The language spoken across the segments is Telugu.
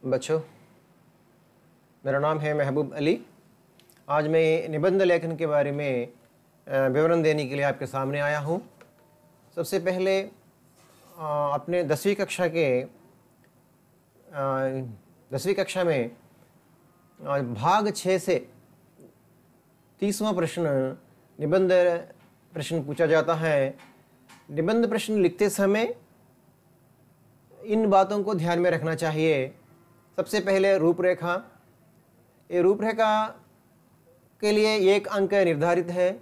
बच्चों, मेरा नाम है महबूब अली। आज मैं निबंध लेखन के बारे में विवरण देने के लिए आपके सामने आया हूँ। सबसे पहले अपने 10वीं कक्षा में भाग 6 से 30वां प्रश्न निबंध प्रश्न पूछा जाता है। निबंध प्रश्न लिखते समय इन बातों को ध्यान में रखना चाहिए। सबसे पहले रूपरेखा। ये रूपरेखा के लिए 1 अंक निर्धारित है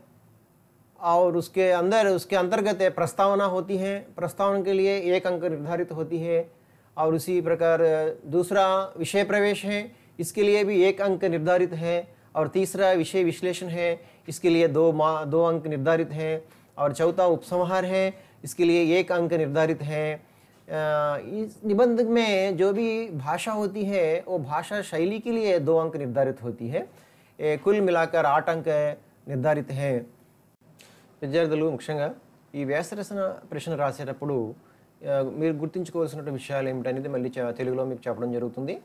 और उसके अंतर्गत प्रस्तावना होती है। प्रस्तावना के लिए 1 अंक निर्धारित होती है। और उसी प्रकार दूसरा विषय प्रवेश है, इसके लिए भी 1 अंक निर्धारित है। और तीसरा विषय विश्लेषण है, इसके लिए 2 अंक निर्धारित हैं। और चौथा उपसंहार है, इसके लिए 1 अंक निर्धारित है। इस निबंध में जो भी भाषा होती है वो भाषा शैली के लिए 2 अंक निर्धारित होती है। कुल मिलाकर 8 अंक निर्धारित है। విద్యార్థులు ముఖ్యంగా ఈ వ్యాసరచన ప్రశ్న రాసేటప్పుడు మీరు గుర్తుంచుకోవాల్సిన విషయాలు ఏమిటనేది మళ్ళీ తెలుగులో మీకు చెప్పడం జరుగుతుంది.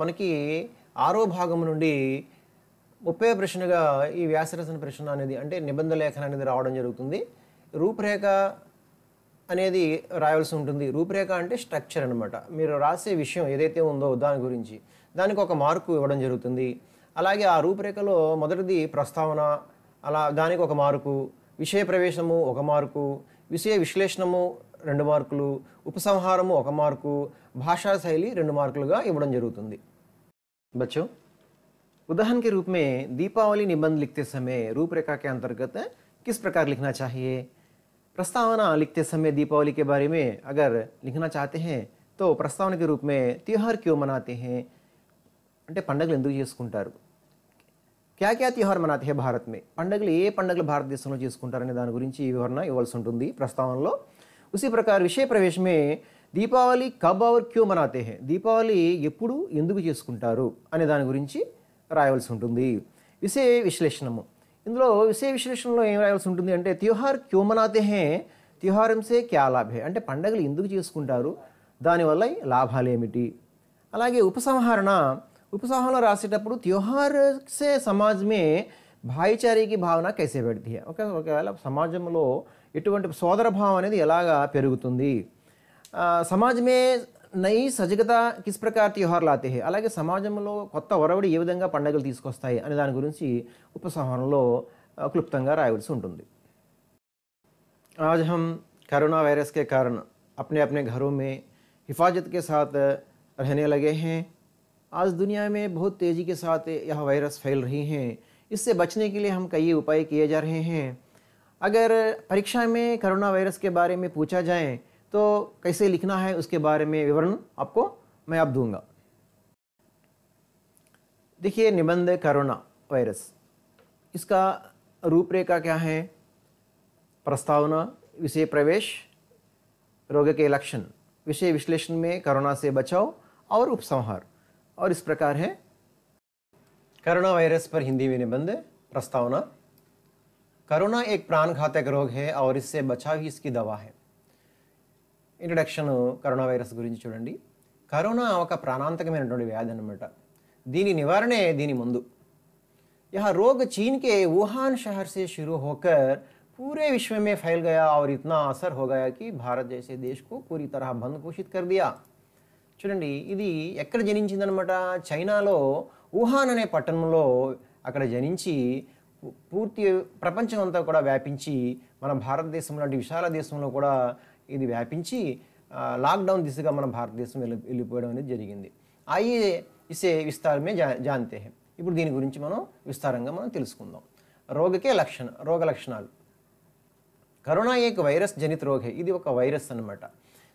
మనకి 6వ భాగం నుండి 30వ ప్రశ్నగా ఈ వ్యాసరచన ప్రశ్న అనేది అంటే నిబంధ లేఖన అనేది రావడం జరుగుతుంది. రూపురేఖ అనేది రాయాల్సి ఉంటుంది. రూపురేఖ అంటే స్ట్రక్చర్ అనమాట. మీరు రాసే విషయం ఏదైతే ఉందో దాని గురించి దానికి 1 మార్కు ఇవ్వడం జరుగుతుంది. అలాగే ఆ రూపురేఖలో మొదటిది ప్రస్తావన, అలా దానికి 1 మార్కు, విషయ ప్రవేశము 1 మార్కు, విషయ విశ్లేషణము 2 మార్కులు, ఉపసంహారము 1 మార్కు, భాషా శైలి 2 మార్కులుగా ఇవ్వడం జరుగుతుంది. बच्चों, उदाहरण के रूप में दीपावली निबंध लिखते समय रूपरेखा के अंतर्गत किस प्रकार लिखना चाहिए? प्रस्तावना लिखते समय दीपावली के बारे में अगर लिखना चाहते हैं तो प्रस्तावना के रूप में त्योहार क्यों मनाते हैं అంటే పండుగలు ఎందుకు చేసుకుంటారు, क्या क्या त्योहार मनाते हैं भारत में, పండుగలు ఏ పండుగలు భారతదేశంలో చేసుకుంటారనే దాని గురించి వివరణ ఇవ్వాల్సి ఉంటుంది ప్రస్తావనలో. उसी प्रकार विषय प्रवेश में దీపావళి కబ్ और क्यों मनाते हैं, దీపావళి ఎప్పుడు ఎందుకు చేసుకుంటారు అనే దాని గురించి రాయవలసి ఉంటుంది. విషయ విశ్లేషణము, ఇందులో విషయ విశ్లేషణలో ఏం రాయాల్సి ఉంటుంది అంటే త్యోహార్ క్యూ మనాతే హే, త్యోహారం సే క్యా లాభ హే, అంటే పండుగలు ఎందుకు చేసుకుంటారు, దానివల్ల లాభాలు ఏమిటి. అలాగే ఉపసంహారంలో రాసేటప్పుడు త్యోహార్ సే సమాజ్ మే భాయిచారీకి భావన కైసే పెడుతుంది, ఒకవేళ సమాజంలో ఎటువంటి సోదర భావం అనేది ఎలాగా పెరుగుతుంది. సమాజ్ మే నయి సజగతా కిస్ ప్రకార్ త్యోహార్ లాతే హే, అలాగే సమాజంలో కొత్త ఒరవడి ఏ విధంగా పండుగలు తీసుకొస్తాయి అనే దాని గురించి ఉపసంహారంలో క్లుప్తంగా రాయవలసి ఉంటుంది. आज हम कोरोना वायरस के कारण अपने अपने घरों में हिफाजत के साथ रहने लगे हैं. आज दुनिया में बहुत तेज़ी के साथ यह वायरस फैल रही हैं. इससे बचने के लिए हम कई उपाय किए जा रहे हैं. अगर परीक्षा में कोरोना वायरस के बारे में पूछा जाए तो कैसे लिखना है उसके बारे में विवरण आपको मैं अब दूंगा. देखिए, निबंध कोरोना वायरस, इसका रूपरेखा क्या है? प्रस्तावना, विषय प्रवेश, रोग के लक्षण, विषय विश्लेषण में कोरोना से बचाव और उपसंहार. और इस प्रकार है कोरोना वायरस पर हिंदी में निबंध. प्रस्तावना, कोरोना एक प्राणघातक रोग है और इससे बचाव ही इसकी दवा है. ఇంట్రడక్షన్ కరోనా వైరస్ గురించి చూడండి. కరోనా ఒక ప్రాణాంతకమైనటువంటి వ్యాధి అన్నమాట. దీని నివారణే దీని ముందు. यह रोग चीन के वुहान शहर से शुरू होकर पूरे विश्व में फैल गया और इतना असर हो गया कि भारत जैसे देश को पूरी तरह बंद घोषित कर दिया. చూడండి, ఇది ఎక్కడ జనించిందనమాట? చైనాలో వుహాన్ అనే పట్టణంలో అక్కడ జనించి పూర్తి ప్రపంచం అంతా కూడా వ్యాపించి మన భారతదేశం లాంటి విశాల దేశంలో కూడా ఇది వ్యాపించి లాక్డౌన్ దిశగా మన భారతదేశం వెళ్ళిపోవడం అనేది జరిగింది. ఆయియే ఇసే విస్తార్ మే జాన్తే హై. ఇప్పుడు దీని గురించి మనం విస్తారంగా తెలుసుకుందాం. రోగ లక్షణాలు. కరోనా ఏక్ వైరస్ జనిత రోగ్ హై. ఇది ఒక వైరస్ అన్నమాట.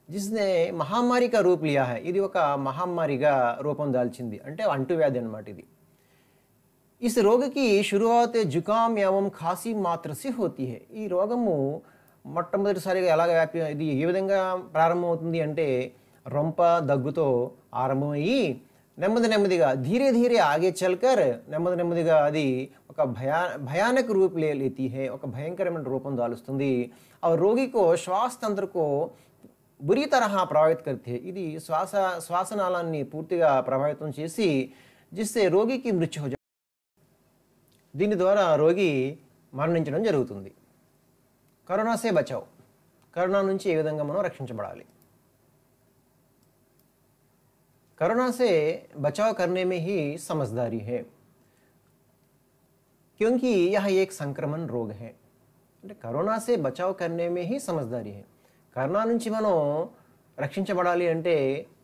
जिसने महामारी का रूप लिया है. ఇది ఒక మహమ్మారిగా రూపం దాల్చింది, అంటే అంటువ్యాధి అన్నమాట ఇది. इस रोग की शुरुआत जुकाम एवं खांसी मात्र से होती है. ఈ రోగము మొట్టమొదటిసారిగా ఎలాగ ఇది ఏ విధంగా ప్రారంభమవుతుంది అంటే రొంప దగ్గుతో ఆరంభమయ్యి నెమ్మదిగా ధీరే ధీరే ఆగే చల్కర్ నెమ్మదిగా అది ఒక భయానక రూप ले लेती है. ఒక భయంకరమైన రూపం దాలుస్తుంది. और रोगी को श्वास तंत्र को बुरी तरह प्रभावित करती है। ఇది శ్వాసనాళాన్ని పూర్తిగా ప్రభావితం చేసి जिससे రోగి की मृत्यु हो जाती है। దీని ద్వారా రోగి మరణించడం జరుగుతుంది। కరోనా से बचाओ, కరోనా నుంచి ఏ విధంగా మనం రక్షించబడాలి? कोरोना से बचाव करने में ही समझदारी है, क्योंकि यह एक संक्रमण रोग है। అంటే కరోనా से बचाव करने में ही समझदारी है। కరోనా నుంచి మనం రక్షించబడాలి అంటే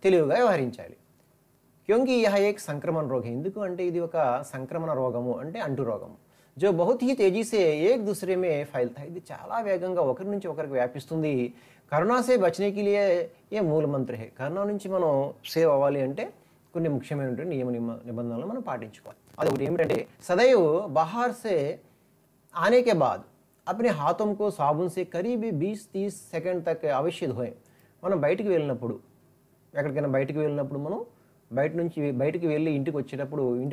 తెలివిగా వ్యవహరించాలి। क्योंकि यह एक संक्रमण रोग है, ఎందుకు అంటే ఇది ఒక సంక్రమణ రోగము, అంటే అంటు రోగము। जो बहुत ही तेजी से एक दूसरे में फैलता है, ఇది చాలా వేగంగా ఒకరి నుంచి ఒకరికి వ్యాపిస్తుంది। కరోనా से बचने के लिए ये मूल मंत्र है। కరోనా నుంచి మనం సేవ్ అవ్వాలి అంటే కొన్ని ముఖ్యమైనటువంటి నిబంధనలు మనం పాటించుకోవాలి। అదొకటి ఏమిటంటే सदैव बाहर से आने के बाद अपने हाथों को साबुन से करीब 20-30 सेकंड तक अवश्य धोएं। మనం బయటికి వెళ్ళినప్పుడు, ఎక్కడికైనా బయటికి వెళ్ళినప్పుడు మనం బయటికి వెళ్ళి ఇంటికి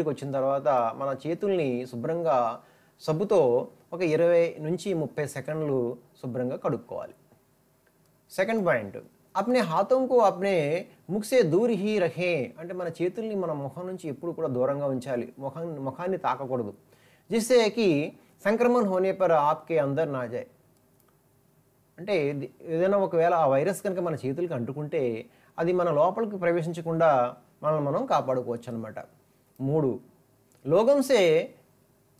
వచ్చిన తర్వాత మన చేతుల్ని శుభ్రంగా సబ్బుతో ఒక 20 నుంచి 30 సెకండ్లు శుభ్రంగా కడుక్కోవాలి। సెకండ్ పాయింట్, अपने हाथों को अपने मुख से दूर ही रखें, అంటే మన చేతుల్ని మన ముఖం నుంచి ఎప్పుడు కూడా దూరంగా ఉంచాలి, ముఖాన్ని తాకకూడదు। जिससे कि संक्रमण होने पर आपके अंदर ना जाए, అంటే ఏదైనా ఒకవేళ ఆ వైరస్ కనుక మన చేతులకి అంటుకుంటే అది మన లోపలికి ప్రవేశించకుండా మనం కాపాడుకోవచ్చు అన్నమాట। 3, लोगों से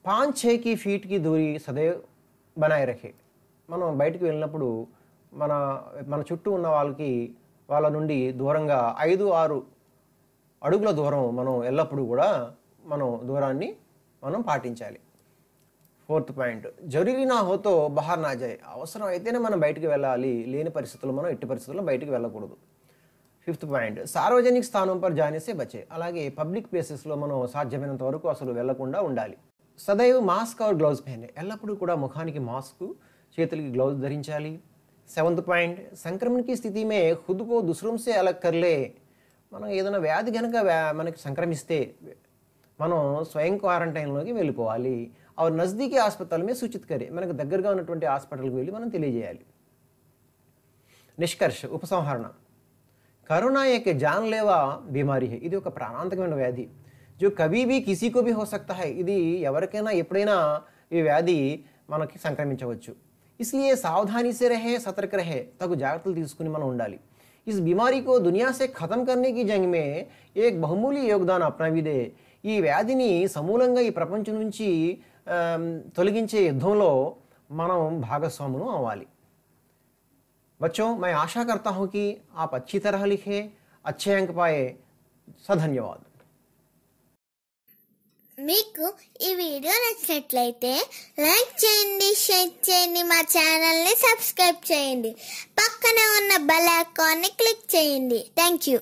5-6 फीट की दूरी सदैव बनाए रखे। మనం బయటికి వెళ్ళినప్పుడు మన చుట్టూ ఉన్న వాళ్ళ నుండి దూరంగా 5-6 అడుగుల దూరం మనం ఎల్లప్పుడూ కూడా దూరాన్ని పాటించాలి। 4th పాయింట్, జరూరీ నా హో తో బాహర్ నా జాయే, అవసరం అయితేనే మనం బయటికి వెళ్ళాలి, లేని పరిస్థితుల్లో మనం ఎట్టి పరిస్థితుల్లో బయటికి వెళ్ళకూడదు। 5th పాయింట్, సార్వజనిక స్థానం పర్ జానే సే బచే, అలాగే పబ్లిక్ ప్లేసెస్లో మనం సాధ్యమైనంత వరకు అసలు వెళ్లకుండా ఉండాలి। సదైవ్ మాస్క్ और గ్లౌజ్ పహనే, ఎల్లప్పుడూ కూడా ముఖానికి మాస్క్, చేతులకి గ్లౌజ్ ధరించాలి। 7th పాయింట్, సంక్రమణ की स्थिति में खुद को दूसरों से अलग कर ले, మనం ఏదైనా వ్యాధి కనుక మనకి సంక్రమిస్తే మనం స్వయం క్వారంటైన్లోకి వెళ్ళిపోవాలి। और नज़दीकी अस्पताल में सूचित करें, మనకు దగ్గరగా ఉన్నటువంటి హాస్పిటల్కి వెళ్ళి మనం తెలియజేయాలి। నిష్కర్ష, ఉపసంహరణ, కరోనా एक जानलेवा बीमारी है, ఇది ఒక ప్రాణాంతకమైన వ్యాధి। जो कभी भी किसी को भी हो सकता है, ఇది ఎవరికైనా ఎప్పుడైనా ఈ వ్యాధి మనకి సంక్రమించవచ్చు। इसलिए सावधानी से रहे, सतर्क रहे, తగు జాగ్రత్తలు తీసుకుని మనం ఉండాలి। इस बीमारी को दुनिया से खत्म करने की जंग में एक बहुमूल्य योगदान अपना भी दे, ఈ వ్యాధిని సమూలంగా ఈ ప్రపంచం నుంచి తొలగించే యుద్ధంలో మనం భాగస్వాములు అవ్వాలి। बच्चों, मैं आशा करता हूं कि आप अच्छी तरह लिखे, अच्छे अंक पाए। धन्यवाद। మీకు ఈ వీడియో నచ్చినట్లయితే లైక్ చేయండి, షేర్ చేయండి, మా ఛానల్ని సబ్స్క్రైబ్ చేయండి, పక్కనే ఉన్న బెల్ ఐకాన్ని క్లిక్ చేయండి। Thank you.